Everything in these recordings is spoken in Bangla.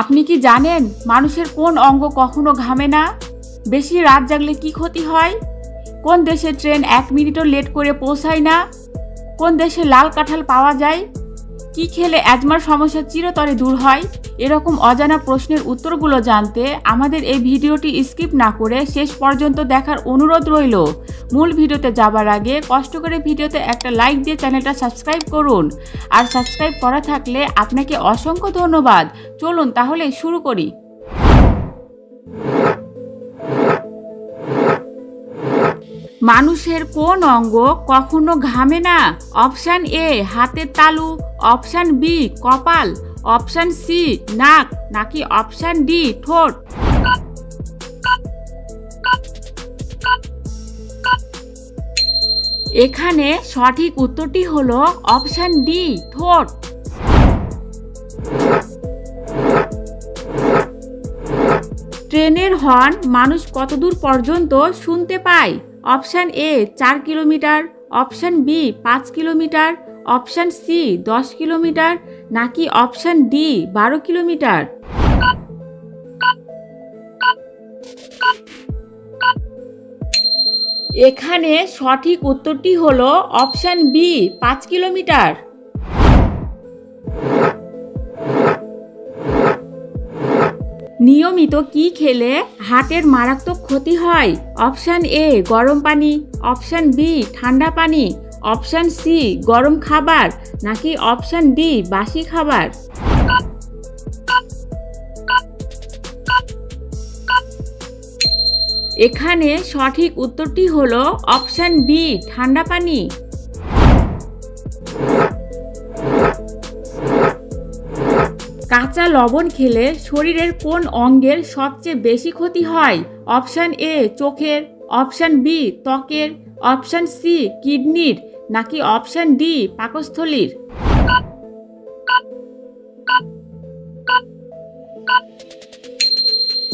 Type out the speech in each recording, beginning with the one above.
আপনি কি জানেন মানুষের কোন অঙ্গ কখনো ঘামে না? বেশি রাত জাগলে কি ক্ষতি হয়? কোন দেশে ট্রেন 1 মিনিটও লেট করে পৌঁছায় না? কোন দেশে লাল কাঁঠাল পাওয়া যায়? কি খেলে অ্যাজমার সমস্যা চিরতরে দূর হয়? এরকম অজানা প্রশ্নের উত্তরগুলো জানতে আমাদের এই ভিডিওটি স্কিপ না করে শেষ পর্যন্ত দেখার অনুরোধ রইল। মূল ভিডিওতে যাবার আগে কষ্ট করে ভিডিওতে একটা লাইক দিয়ে চ্যানেলটা সাবস্ক্রাইব করুন। আর সাবস্ক্রাইব করা থাকলে আপনাকে অসংখ্য ধন্যবাদ। চলুন তাহলে শুরু করি। মানুষের কোন অঙ্গ কখনো ঘামে না? অপশান এ হাতের তালু, অপশান বি কপাল, অপশান সি নাক, নাকি অপশান ডি ঠোঁট? এখানে সঠিক উত্তরটি হলো অপশান ডি ঠোঁট। ট্রেনের হর্ন মানুষ কতদূর পর্যন্ত শুনতে পায়? Option A 4 kilometre, option B 5 kilometre, option C 10 kilometre, নাকি অপশান ডি 12 কিলোমিটার? এখানে সঠিক উত্তরটি হলো অপশান বি 5 কিলোমিটার। নিয়মিত কি খেলে হার্টের মারাত্মক ক্ষতি হয়? অপশান এ গরম পানি, অপশান বি ঠান্ডা পানি, অপশান সি গরম খাবার, নাকি অপশান ডি বাসি খাবার? এখানে সঠিক উত্তরটি হলো অপশান বি ঠান্ডা পানি। কাঁচা লবণ খেলে শরীরের কোন অঙ্গের সবচেয়ে বেশি ক্ষতি হয়? অপশান এ চোখের, অপশান বি ত্বকের, অপশান সি কিডনির, নাকি অপশান ডি পাকস্থলীর?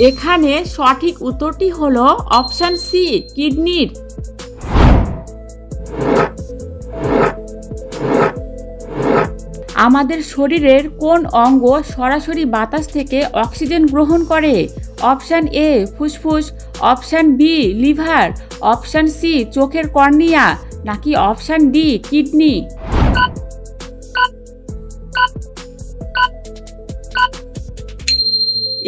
এখানে সঠিক উত্তরটি হলো অপশান সি কিডনির। আমাদের শরীরের কোন অঙ্গ সরাসরি বাতাস থেকে অক্সিজেন গ্রহণ করে? অপশান এ ফুসফুস, option B liver, option C চোখের কর্নিয়া, নাকি অপশান ডি কিডনি?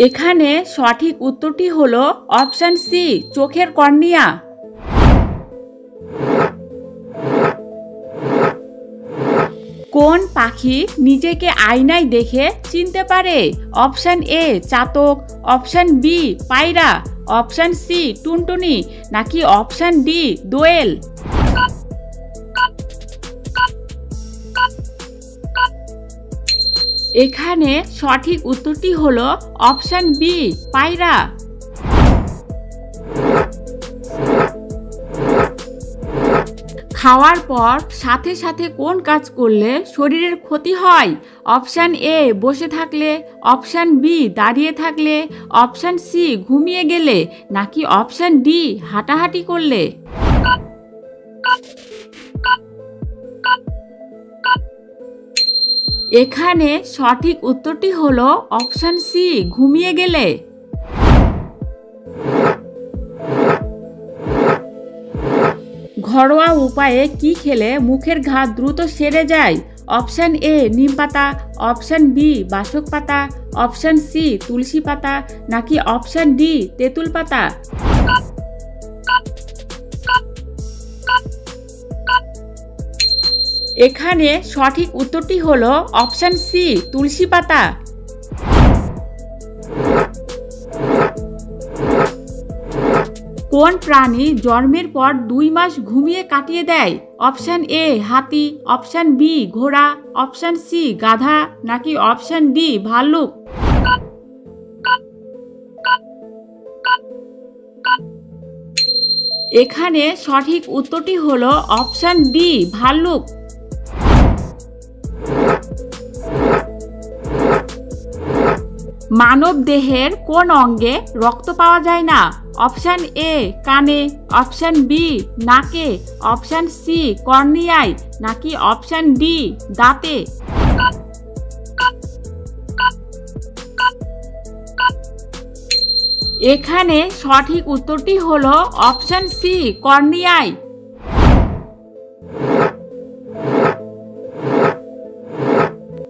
এখানে সঠিক উত্তরটি হলো অপশান সি চোখের কর্নিয়া। কোন পাখি নিজেকে আয়নায় দেখে চিনতে পারে? অপশান এ চাতক, অপশান বি পায়রা, অপশান সি টুনটুনি, নাকি অপশান ডি দোয়েল? এখানে সঠিক উত্তরটি হলো অপশান বি পায়রা। খাওয়ার পর সাথে সাথে কোন কাজ করলে শরীরের ক্ষতি হয়? অপশান এ বসে থাকলে, অপশান বি দাঁড়িয়ে থাকলে, অপশান সি ঘুমিয়ে গেলে, নাকি অপশান ডি হাঁটাহাঁটি করলে? এখানে সঠিক উত্তরটি হলো অপশান সি ঘুমিয়ে গেলে। ঘরোয়া উপায়ে কি খেলে মুখের ঘা দ্রুত সেরে যায়? অপশান এ নিম পাতা, অপশান বি বাসক পাতা, অপশান সি তুলসী পাতা, নাকি অপশান ডি তেঁতুল পাতা? এখানে সঠিক উত্তরটি হলো অপশান সি তুলসী পাতা। কোন প্রাণী জন্মের পর 2 মাস ঘুমিয়ে কাটিয়ে দেয়? অপশান এ হাতি, অপশান বি ঘোড়া, অপশান সি গাধা, নাকি অপশান ডি ভাল্লুক? এখানে সঠিক উত্তরটি হলো অপশান ডি ভাল্লুক। মানব দেহের কোন অঙ্গে রক্ত পাওয়া যায় না? অপশান এ কানে, অপশান বি নাকে, অপশান সি কর্নিয়ায়, নাকি অপশান ডি দাঁতে? এখানে সঠিক উত্তরটি হলো অপশন সি, কর্নিয়ায়।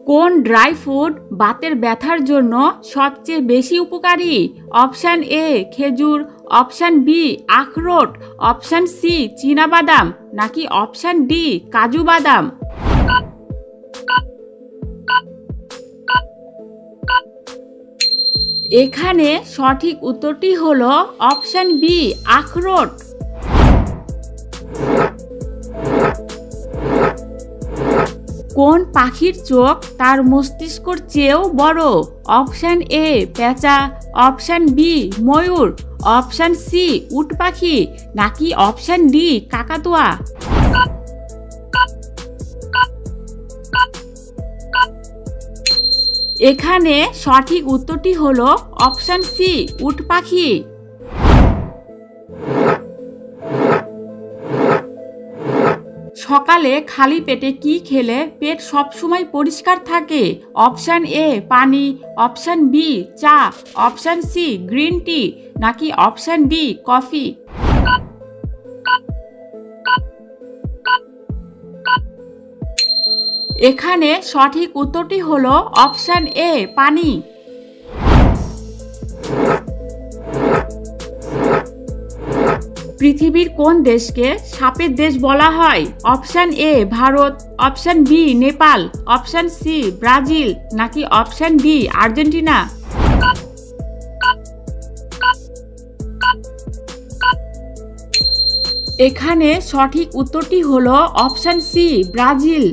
কোন ড্রাই ফ্রুট বাতের ব্যথার জন্য সবচেয়ে বেশি উপকারী? অপশন এ খেজুর, অপশন বি আখরোট, অপশন সি চীনাবাদাম, নাকি অপশন ডি কাজু বাদাম? এখানে সঠিক উত্তরটি হলো অপশন বি আখরোট। কোন পাখির চোখ তার মস্তিষ্কর চেয়েও বড়? অপশন এ পেঁচা, অপশন বি ময়ূর, অপশন সি উট পাখি, নাকি অপশন ডি কাকাতুয়া? এখানে সঠিক উত্তরটি হলো অপশন সি উট পাখি। সকালে খালি পেটে কি খেলে পেট সবসময় পরিষ্কার থাকে? অপশন এ পানি, অপশন বি চা, অপশন সি গ্রিন টি, নাকি অপশন ডি কফি? এখানে সঠিক উত্তরটি হলো অপশন এ পানি। পৃথিবীর কোন দেশকে সাপের দেশ বলা হয়? Option A Bharat, option B Nepal, option C Brazil, নাকি অপশন ডি আর্জেন্টিনা? এখানে সঠিক উত্তরটি হলো অপশন সি ব্রাজিল।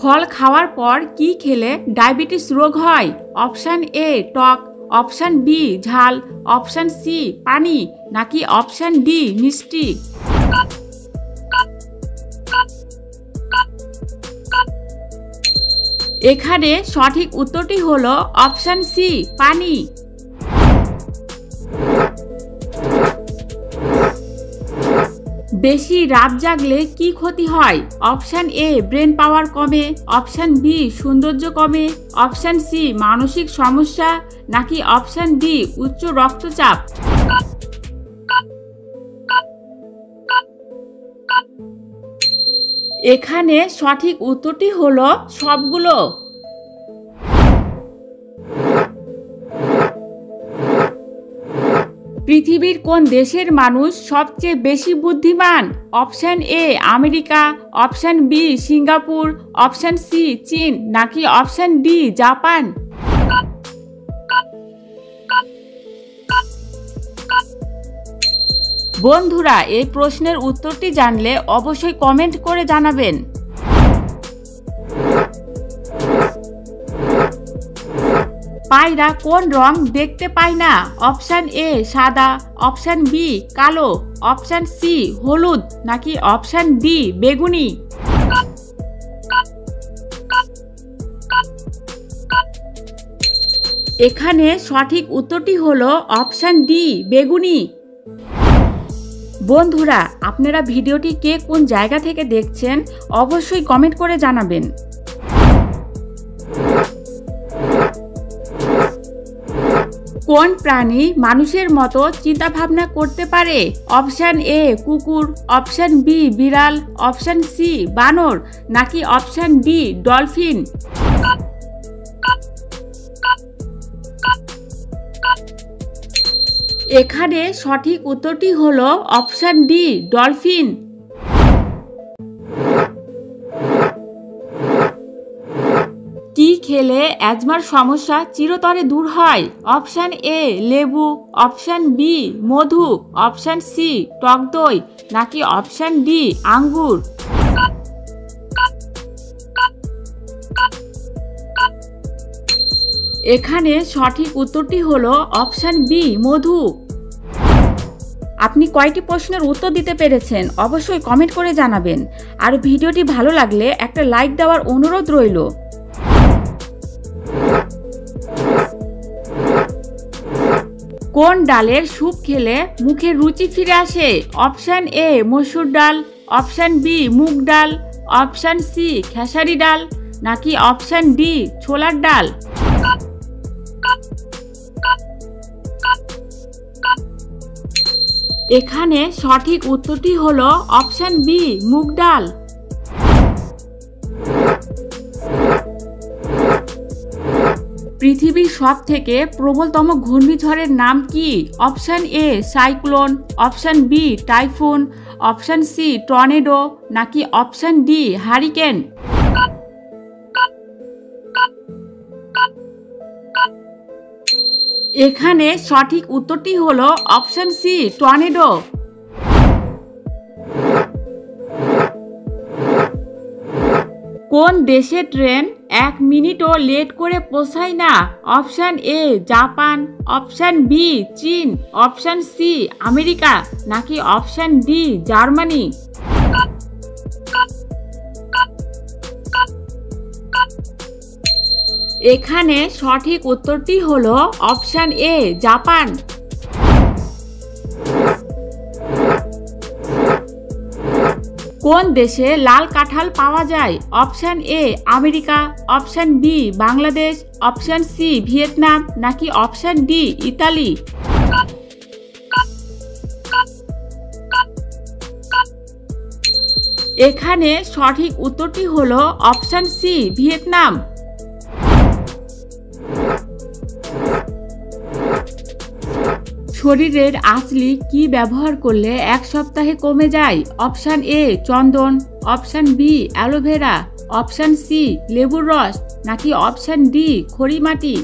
ফল খাওয়ার পর কি খেলে ডায়াবেটিস রোগ হয়? অপশন এ টক, অপশন বি ঝাল, অপশন সি পানি, নাকি অপশন ডি মিষ্টি? এখানে সঠিক উত্তরটি হলো অপশন সি পানি। বেশি রাত জাগলে কি ক্ষতি হয়? অপশন এ ব্রেন পাওয়ার কমে, অপশন বি সৌন্দর্য কমে, অপশন সি মানসিক সমস্যা, নাকি অপশন ডি উচ্চ রক্তচাপ? এখানে সঠিক উত্তরটি হলো সবগুলো। পৃথিবীর কোন দেশের মানুষ সবচেয়ে বেশি বুদ্ধিমান? Option A America, option B Singapore, option C চীন, নাকি অপশন ডি জাপান? বন্ধুরা, এই প্রশ্নের উত্তরটি জানলে অবশ্যই কমেন্ট করে জানাবেন। পায়রা কোন রং দেখতে পায় না? অপশন এ সাদা, অপশন বি কালো, অপশন সি হলুদ, নাকি অপশন ডি বেগুনি? এখানে সঠিক উত্তরটি হলো অপশন ডি বেগুনি। বন্ধুরা, আপনারা ভিডিওটি কে কোন জায়গা থেকে দেখছেন অবশ্যই কমেন্ট করে জানাবেন। কোন প্রাণী মানুষের মতো চিন্তা ভাবনা করতে পারে? অপশন এ কুকুর, অপশন বি বিড়াল, অপশন সি বানর, নাকি অপশন ডি ডলফিন? এখানে সঠিক উত্তরটি হলো অপশন ডি ডলফিন। কি খেলে অ্যাজমার সমস্যা চিরতরে দূর হয়? অপশন এ লেবু, অপশন বি মধু, অপশন সি টক দই, নাকি অপশন ডি আঙ্গুর? এখানে সঠিক উত্তরটি হলো অপশন বি মধু। আপনি কয়টি প্রশ্নের উত্তর দিতে পেরেছেন অবশ্যই কমেন্ট করে জানাবেন। আর ভিডিওটি ভালো লাগলে একটা লাইক দেওয়ার অনুরোধ রইল। কোন ডালের স্যুপ খেলে মুখের রুচি ফিরে আসে? অপশন এ মসুর ডাল, অপশন বি মুগ ডাল, অপশন সি খেসারি ডাল, নাকি অপশন ডি ছোলার ডাল? এখানে সঠিক উত্তরটি হলো অপশন বি মুগ ডাল। পৃথিবীর সবথেকে প্রবলতম ঘূর্ণিঝড়ের নাম কি? Option A cyclone, option B typhoon, option C tornado নাকি অপশন ডি হারিকেন? এখানে সঠিক উত্তরটি হলো অপশন সি টর্নেডো। কোন দেশে ট্রেন 1 মিনিটও লেট করে পৌঁছায় না? Option A Japan, option B চীন, অপশন সি আমেরিকা নাকি অপশন ডি জার্মানি? এখানে সঠিক উত্তরটি হলো অপশন এ জাপান। কোন দেশে লাল কাঁঠাল পাওয়া যায়? Option A America, option B Bangladesh, option C Vietnam নাকি অপশন ডি ইতালি? এখানে সঠিক উত্তরটি হলো অপশন সি ভিয়েতনাম। শরীরের আঁচলি কি ব্যবহার করলে 1 সপ্তাহে কমে যায়? অপশন এ চন্দন, option B aloe vera, option C লেবুর রস নাকি অপশন ডি খড়ি মাটি?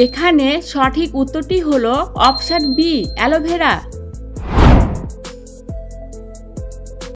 এখানে সঠিক উত্তরটি হলো অপশন বি অ্যালোভেরা।